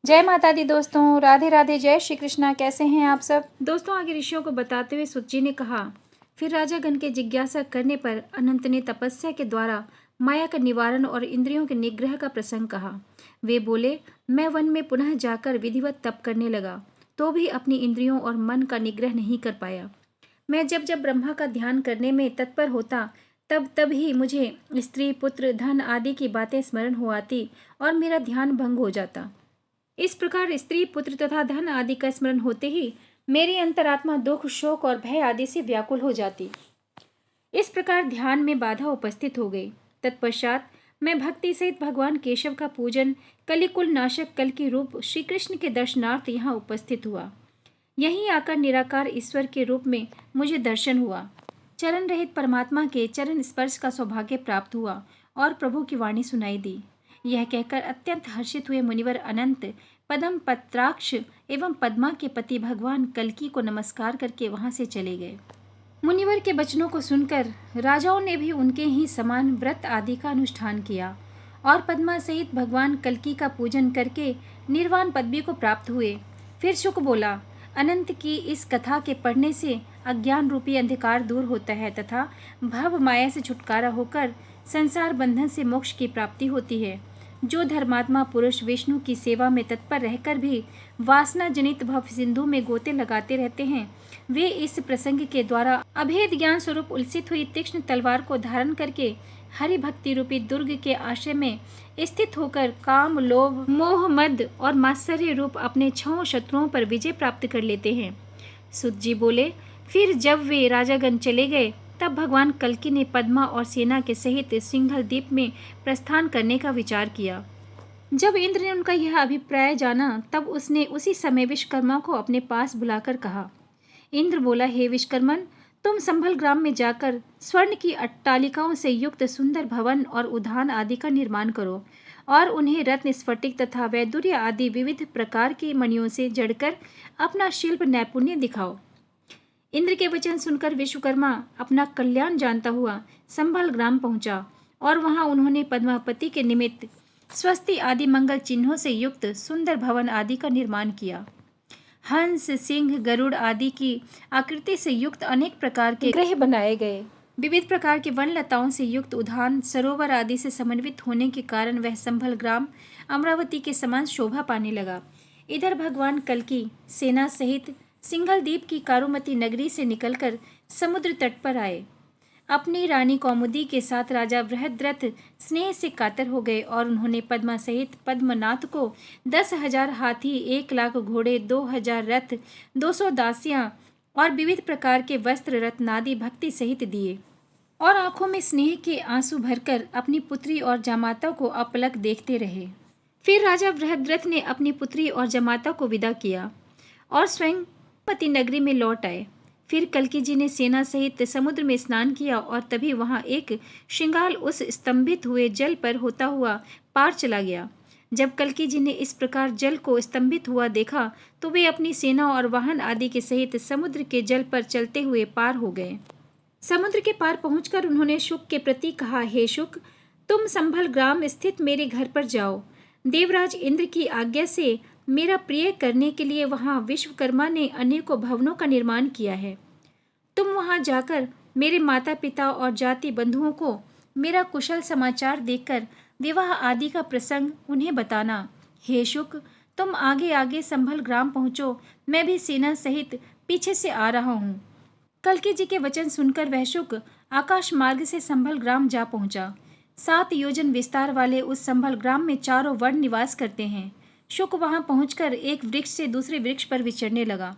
जय माता दी दोस्तों, राधे राधे, जय श्री कृष्णा। कैसे हैं आप सब दोस्तों? आगे ऋषियों को बताते हुए सुत जी ने कहा, फिर राजागण के जिज्ञासा करने पर अनंत ने तपस्या के द्वारा माया का निवारण और इंद्रियों के निग्रह का प्रसंग कहा। वे बोले, मैं वन में पुनः जाकर विधिवत तप करने लगा, तो भी अपनी इंद्रियों और मन का निग्रह नहीं कर पाया। मैं जब जब ब्रह्मा का ध्यान करने में तत्पर होता, तब तब ही मुझे स्त्री, पुत्र, धन आदि की बातें स्मरण हो आती और मेरा ध्यान भंग हो जाता। इस प्रकार स्त्री, पुत्र तथा धन आदि का स्मरण होते ही मेरी अंतरात्मा दुख, शोक और भय आदि से व्याकुल हो जाती। इस प्रकार ध्यान में बाधा उपस्थित हो गई। तत्पश्चात मैं भक्ति सहित भगवान केशव का पूजन, कलिकुल नाशक कल की रूप श्री कृष्ण के दर्शनार्थ यहाँ उपस्थित हुआ। यहीं आकर निराकार ईश्वर के रूप में मुझे दर्शन हुआ। चरण रहित परमात्मा के चरण स्पर्श का सौभाग्य प्राप्त हुआ और प्रभु की वाणी सुनाई दी। यह कहकर अत्यंत हर्षित हुए मुनिवर अनंत पद्म पत्राक्ष एवं पद्मा के पति भगवान कल्की को नमस्कार करके वहां से चले गए। मुनिवर के वचनों को सुनकर राजाओं ने भी उनके ही समान व्रत आदि का अनुष्ठान किया और पद्मा सहित भगवान कल्की का पूजन करके निर्वाण पदवी को प्राप्त हुए। फिर शुक बोला, अनंत की इस कथा के पढ़ने से अज्ञान रूपी अंधकार दूर होता है तथा भव माया से छुटकारा होकर संसार बंधन से मोक्ष की प्राप्ति होती है। जो धर्मात्मा पुरुष विष्णु की सेवा में तत्पर रहकर भी वासना जनित भव सिंधु में गोते लगाते रहते हैं, वे इस प्रसंग के द्वारा अभेद ज्ञान स्वरूप उलसित हुई तीक्ष्ण तलवार को धारण करके हरि भक्ति रूपी दुर्ग के आश्रय में स्थित होकर काम, लोभ, मोह, मद और मात्सर्य रूप अपने 6 शत्रुओं पर विजय प्राप्त कर लेते हैं। सुत जी बोले, फिर जब वे राजागण चले गए तब भगवान कल्की ने पद्मा और सेना के सहित सिंघल द्वीप में प्रस्थान करने का विचार किया। जब इंद्र ने उनका यह अभिप्राय जाना तब उसने उसी समय विश्वकर्मा को अपने पास बुलाकर कहा। इंद्र बोला, हे विश्वकर्मन, तुम संभल ग्राम में जाकर स्वर्ण की अट्टालिकाओं से युक्त सुंदर भवन और उद्यान आदि का निर्माण करो और उन्हें रत्न, स्फटिक तथा वैदुर्य आदि विविध प्रकार की मणियों से जड़कर अपना शिल्प नैपुण्य दिखाओ। इंद्र के वचन सुनकर विश्वकर्मा अपना कल्याण जानता हुआ संभल ग्राम पहुंचा और वहां उन्होंने पद्मापति के निमित्त स्वस्ति आदि मंगल चिन्हों से युक्त सुंदर भवन आदि का निर्माण किया। हंस, सिंह, गरुड़ आदि की आकृति से युक्त अनेक प्रकार के गृह बनाए गए। विविध प्रकार के वन लताओं से युक्त उद्यान, सरोवर आदि से समन्वित होने के कारण वह संभल ग्राम अमरावती के समान शोभा पाने लगा। इधर भगवान कल्की सेना सहित सिंघल द्वीप की कारुमती नगरी से निकलकर समुद्र तट पर आए। अपनी रानी कौमुदी के साथ राजा बृहद्रथ स्नेह से कातर हो गए और उन्होंने पद्मा सहित पद्मनाथ को 10,000 हाथी, 1,00,000 घोड़े, 2,000 रथ, 200 दासियां और विविध प्रकार के वस्त्र रत्नादि भक्ति सहित दिए और आंखों में स्नेह के आंसू भरकर अपनी पुत्री और जामाता को अपलक देखते रहे। फिर राजा बृहद्रथ ने अपनी पुत्री और जामाता को विदा किया और स्वयं पति नगरी में लौट आए। फिर कल्की जी ने सेना सहित समुद्र में स्नान किया और तभी वहां एक श्रृंगाल उस स्तंभित हुए जल पर होता हुआ पार चला गया। जब कल्की जी ने इस प्रकार जल को स्तंभित हुआ देखा तो वे अपनी सेना और वाहन आदि के सहित समुद्र के जल पर चलते हुए पार हो गए। समुद्र के पार पहुंचकर उन्होंने शुक के प्रति कहा, हे शुक, तुम संभल ग्राम स्थित मेरे घर पर जाओ। देवराज इंद्र की आज्ञा से मेरा प्रिय करने के लिए वहां विश्वकर्मा ने अनेकों भवनों का निर्माण किया है। तुम वहां जाकर मेरे माता पिता और जाति बंधुओं को मेरा कुशल समाचार देकर विवाह आदि का प्रसंग उन्हें बताना। हे शुक, तुम आगे आगे संभल ग्राम पहुंचो, मैं भी सेना सहित पीछे से आ रहा हूँ। कल्की जी के वचन सुनकर वह शुक आकाश मार्ग से संभल ग्राम जा पहुंचा। 7 योजन विस्तार वाले उस संभल ग्राम में चारों वर्ण निवास करते हैं। शुक वहां पहुंचकर एक वृक्ष से दूसरे वृक्ष पर विचरने लगा।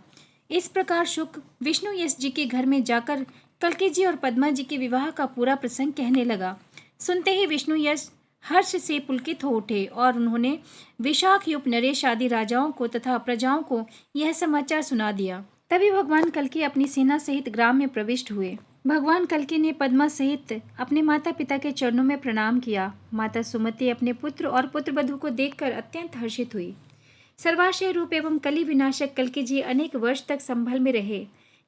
इस प्रकार शुक विष्णु यश जी के घर में जाकर कल्की जी और पद्मा जी के विवाह का पूरा प्रसंग कहने लगा। सुनते ही विष्णु यश हर्ष से पुलकित हो उठे और उन्होंने विशाखयुप नरेश आदि राजाओं को तथा प्रजाओं को यह समाचार सुना दिया। तभी भगवान कल्की अपनी सेना सहित ग्राम में प्रविष्ट हुए। भगवान कल्की ने पद्मा सहित अपने माता पिता के चरणों में प्रणाम किया। माता सुमति अपने पुत्र और पुत्रवधू को देखकर अत्यंत हर्षित हुई। सर्वाश्रय रूप एवं कली विनाशक कल्की जी अनेक वर्ष तक संभल में रहे।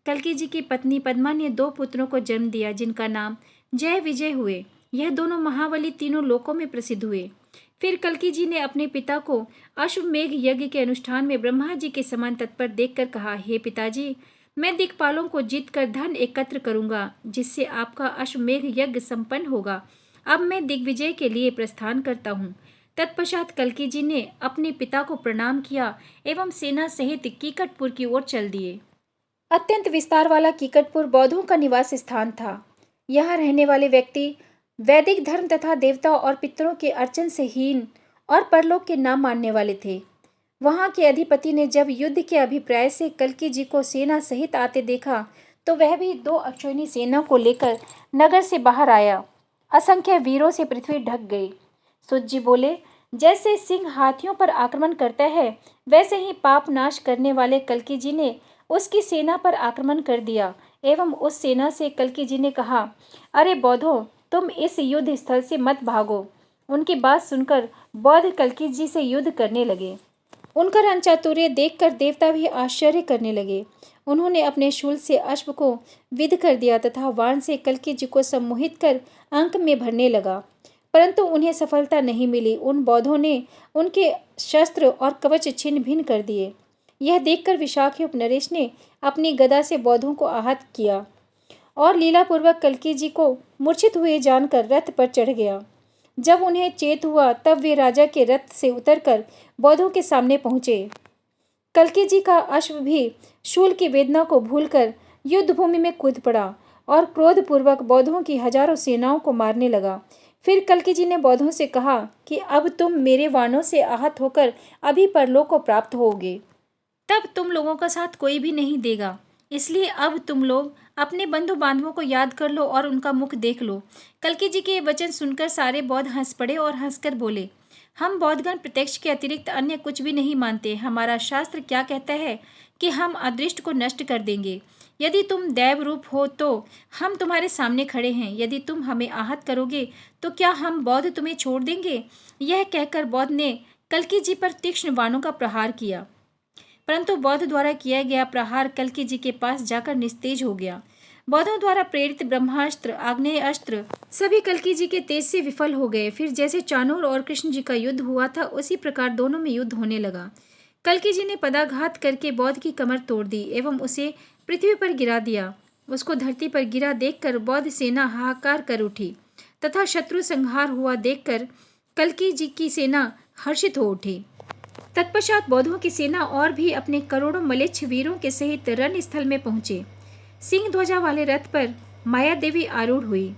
कल्की जी की पत्नी पद्मा ने 2 पुत्रों को जन्म दिया जिनका नाम जय विजय हुए। यह दोनों महाबली तीनों लोकों में प्रसिद्ध हुए। फिर कल्की जी ने अपने पिता को अश्वमेघ यज्ञ के अनुष्ठान में ब्रह्मा जी के समान तत्पर देखकर कहा, हे पिताजी, मैं दिक्पालों को जीतकर धन एकत्र करूंगा, जिससे आपका अश्वमेघ यज्ञ संपन्न होगा। अब मैं दिग्विजय के लिए प्रस्थान करता हूँ। तत्पश्चात कल्की जी ने अपने पिता को प्रणाम किया एवं सेना सहित कीकटपुर की ओर चल दिए। अत्यंत विस्तार वाला कीकटपुर बौद्धों का निवास स्थान था। यहाँ रहने वाले व्यक्ति वैदिक धर्म तथा देवताओं और पितरों के अर्चन से हीन और परलोक के नाम मानने वाले थे। वहां के अधिपति ने जब युद्ध के अभिप्राय से कल्की जी को सेना सहित आते देखा तो वह भी 2 अक्षौहिणी सेना को लेकर नगर से बाहर आया। असंख्य वीरों से पृथ्वी ढक गई। सूत जी बोले, जैसे सिंह हाथियों पर आक्रमण करता है, वैसे ही पाप नाश करने वाले कल्की जी ने उसकी सेना पर आक्रमण कर दिया एवं उस सेना से कल्की जी ने कहा, अरे बौद्धों, तुम इस युद्ध स्थल से मत भागो। उनकी बात सुनकर बौद्ध कल्की जी से युद्ध करने लगे। उनका रणचातुर्य देखकर देवता भी आश्चर्य करने लगे। उन्होंने अपने शूल से अश्व को विद्ध कर दिया तथा बाण से कल्की जी को सम्मोहित कर अंक में भरने लगा, परंतु उन्हें सफलता नहीं मिली। उन बौद्धों ने उनके शस्त्र और कवच छिन्न भिन्न कर दिए। यह देखकर विशाखी उपनरेश ने अपनी गदा से बौद्धों को आहत किया और लीलापूर्वक कल्की जी को मूर्छित हुए जानकर रथ पर चढ़ गया। जब उन्हें चेत हुआ तब वे राजा के रथ से उतरकर बौद्धों के सामने पहुंचे। कल्की जी का अश्व भी शूल की वेदना को भूलकर युद्ध भूमि में कूद पड़ा और क्रोधपूर्वक बौद्धों की हजारों सेनाओं को मारने लगा। फिर कल्की जी ने बौद्धों से कहा कि अब तुम मेरे वाणों से आहत होकर अभी परलोक को प्राप्त होगे, तब तुम लोगों का साथ कोई भी नहीं देगा। इसलिए अब तुम लोग अपने बंधु बांधवों को याद कर लो और उनका मुख देख लो। कल्की जी के ये वचन सुनकर सारे बौद्ध हंस पड़े और हंसकर बोले, हम बौद्धगण प्रत्यक्ष के अतिरिक्त अन्य कुछ भी नहीं मानते। हमारा शास्त्र क्या कहता है कि हम अदृष्ट को नष्ट कर देंगे। यदि तुम दैव रूप हो तो हम तुम्हारे सामने खड़े हैं। यदि तुम हमें आहत करोगे तो क्या हम बौद्ध तुम्हें छोड़ देंगे? यह कहकर बौद्ध ने कल्की जी पर तीक्ष्ण बाणों का प्रहार किया, परंतु बौद्ध द्वारा किया गया प्रहार कल्की जी के पास जाकर निस्तेज हो गया। बौद्धों द्वारा प्रेरित ब्रह्मास्त्र, आग्नेय अस्त्र सभी कल्की जी के तेज से विफल हो गए। फिर जैसे चाणूर और कृष्ण जी का युद्ध हुआ था, उसी प्रकार दोनों में युद्ध होने लगा। कल्की जी ने पदाघात करके बौद्ध की कमर तोड़ दी एवं उसे पृथ्वी पर गिरा दिया। उसको धरती पर गिरा देखकर बौद्ध सेना हाहाकार कर उठी तथा शत्रु संहार हुआ देखकर कल्की जी की सेना हर्षित हो उठी। तत्पश्चात बौद्धों की सेना और भी अपने करोड़ों मलेच्छ वीरों के सहित रण स्थल में पहुंचे। सिंह ध्वजा वाले रथ पर माया देवी आरूढ़ हुई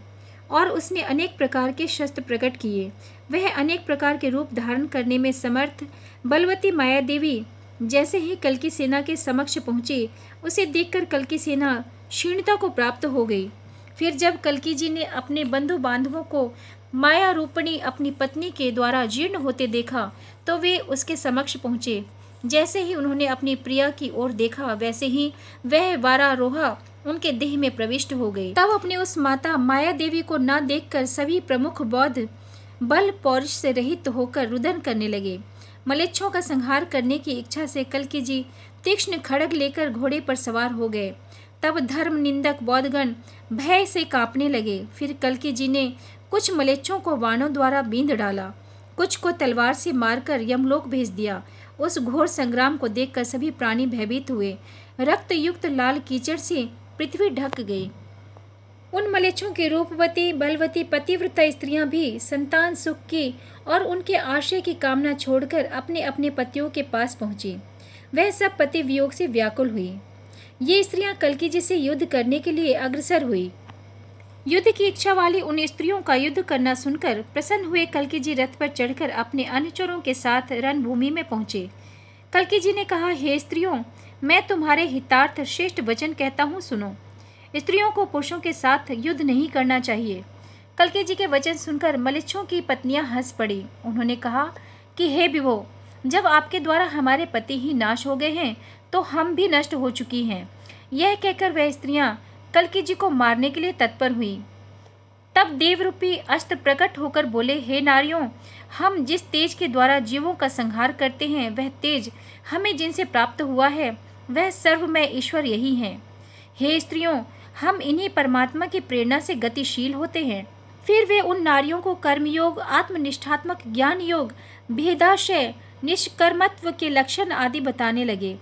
और उसने अनेक प्रकार के शस्त्र प्रकट किए। वह अनेक प्रकार के रूप धारण करने में समर्थ बलवती माया देवी जैसे ही कल्की सेना के समक्ष पहुंची, उसे देखकर कल्की सेना क्षीणता को प्राप्त हो गई। फिर जब कल्की जी ने अपने बंधु बांधवों को माया रूपणी अपनी पत्नी के द्वारा जीर्ण होते देखा तो वे उसके समक्ष पहुंचे। जैसे ही उन्होंने अपनी प्रिया की ओर देखा, वैसे ही वह वारारोहा उनके देह में प्रविष्ट हो गई। तब अपने उस माता माया देवी को न देखकर सभी प्रमुख बौद्ध बल पौरुष से रहित होकर रुदन करने लगे। मलेच्छों का संहार करने की इच्छा से कल्की जी तीक्ष्ण खड़ग लेकर घोड़े पर सवार हो गए। तब धर्म निंदक बौद्धगण भय से कांपने लगे। फिर कल्की जी ने कुछ मलेच्छों को बाणों द्वारा बींध डाला, कुछ को तलवार से मारकर यमलोक भेज दिया। उस घोर संग्राम को देखकर सभी प्राणी भयभीत हुए। रक्त युक्त लाल कीचड़ से पृथ्वी ढक गई। उन मलेच्छों के रूपवती बलवती पतिव्रता स्त्रियां भी संतान सुख की और उनके आशय की कामना छोड़कर अपने अपने पतियों के पास पहुंची। वह सब पति वियोग से व्याकुल हुई। ये स्त्रियां कल्की जी से युद्ध करने के लिए अग्रसर हुई। युद्ध की इच्छा वाली उन स्त्रियों का युद्ध करना सुनकर प्रसन्न हुए कल्की जी रथ पर चढ़कर अपने अनुचरों के साथ रणभूमि में पहुंचे। कल्की जी ने कहा, हे स्त्रियों, मैं तुम्हारे हितार्थ श्रेष्ठ वचन कहता हूँ, सुनो। स्त्रियों को पुरुषों के साथ युद्ध नहीं करना चाहिए। कल्की जी के वचन सुनकर मलेच्छों की पत्नियां हंस पड़ी। उन्होंने कहा कि हे विभो, जब आपके द्वारा हमारे पति ही नाश हो गए हैं तो हम भी नष्ट हो चुकी हैं। यह कहकर वह स्त्रियां कल्की जी को मारने के लिए तत्पर हुई। तब देवरूपी अस्त्र प्रकट होकर बोले, हे नारियों, हम जिस तेज के द्वारा जीवों का संहार करते हैं, वह तेज हमें जिनसे प्राप्त हुआ है वह सर्वमय ईश्वर यही है। हे स्त्रियों, हम इन्हीं परमात्मा की प्रेरणा से गतिशील होते हैं। फिर वे उन नारियों को कर्मयोग, आत्मनिष्ठात्मक ज्ञान योग, भेदाशय, निष्कर्मत्व के लक्षण आदि बताने लगे।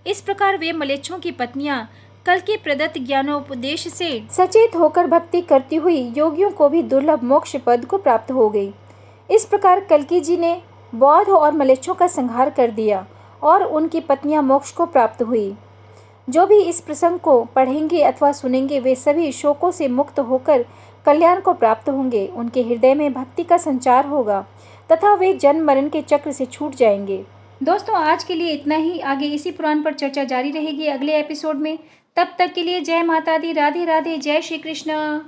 इस प्रकार वे मलेच्छों की पत्नियां कल के प्रदत्त ज्ञानोपदेश से सचेत होकर भक्ति करती हुई योगियों को भी दुर्लभ मोक्ष पद को प्राप्त हो गई। इस प्रकार कल्की जी ने बौद्ध और मलेच्छों का संहार कर दिया और उनकी पत्नियां मोक्ष को प्राप्त हुई। जो भी इस प्रसंग को पढ़ेंगे अथवा सुनेंगे वे सभी शोकों से मुक्त होकर कल्याण को प्राप्त होंगे। उनके हृदय में भक्ति का संचार होगा तथा वे जन्म मरण के चक्र से छूट जाएंगे। दोस्तों आज के लिए इतना ही। आगे इसी पुराण पर चर्चा जारी रहेगी अगले एपिसोड में। तब तक के लिए जय माता दी, राधे राधे, जय श्री कृष्ण।